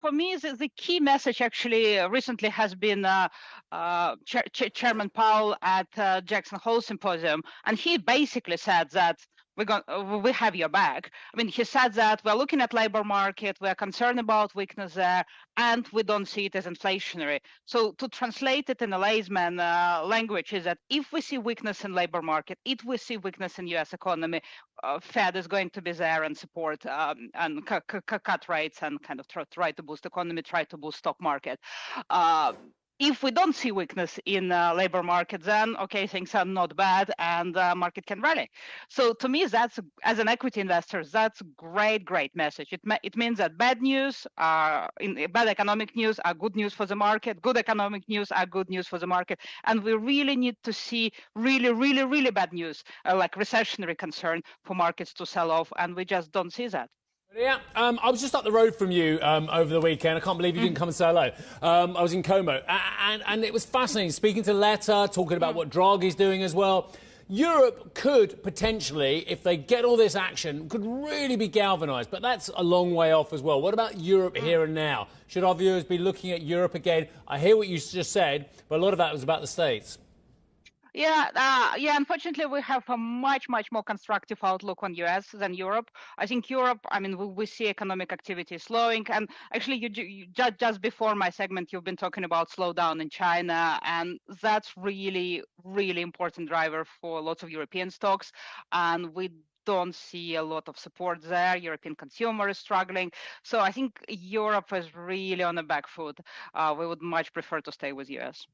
For me, the key message actually recently has been Chairman Powell at Jackson Hole Symposium, and he basically said that we have your back. I mean, he said that we're looking at labor market, we're concerned about weakness there, and we don't see it as inflationary. So to translate it in a layman language is that if we see weakness in labor market, if we see weakness in U.S. economy, Fed is going to be there and support and cut rates and kind of try to boost economy, try to boost stock market. If we don't see weakness in labor market, then okay, things are not bad and market can rally. So to me, that's, as an equity investor, that's great message. It means that bad news bad economic news are good news for the market. Good economic news are good news for the market. And we really need to see really bad news like recessionary concern for markets to sell off, and we just don't see that. Yeah, I was just up the road from you over the weekend. I can't believe you didn't come and say hello. I was in Como, and it was fascinating speaking to Letta, talking about what Draghi's doing as well. Europe could potentially, if they get all this action, could really be galvanised, but that's a long way off as well. What about Europe here and now? Should our viewers be looking at Europe again? I hear what you just said, but a lot of that was about the States. Yeah, unfortunately, we have a much more constructive outlook on US than Europe. I think Europe, I mean, we see economic activity slowing. And actually, you just before my segment, you've been talking about slowdown in China. And that's really important driver for lots of European stocks. And we don't see a lot of support there. European consumer is struggling. So I think Europe is really on the back foot. We would much prefer to stay with US.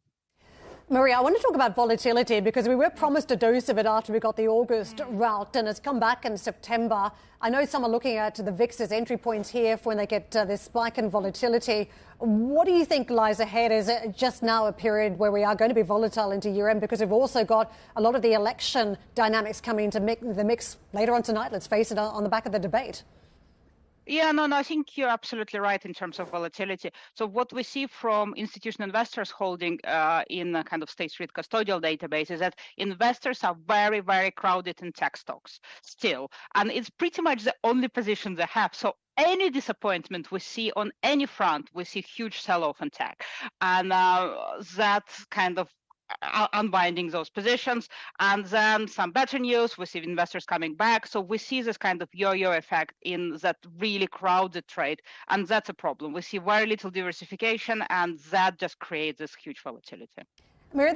Marija, I want to talk about volatility because we were promised a dose of it after we got the August rout, and it's come back in September. I know some are looking at the VIX as entry points here for when they get this spike in volatility. What do you think lies ahead? Is it just now a period where we are going to be volatile into year-end because we've also got a lot of the election dynamics coming into the mix later on tonight, let's face it, on the back of the debate? Yeah, no, I think you're absolutely right in terms of volatility. So what we see from institutional investors holding in a kind of State Street custodial database is that investors are very crowded in tech stocks still. And it's pretty much the only position they have. So any disappointment we see on any front, we see huge sell-off in tech. And that's kind of unbinding those positions, and then some better news, we see investors coming back. So we see this kind of yo-yo effect in that really crowded trade, and that's a problem. We see very little diversification, and that just creates this huge volatility. Marija,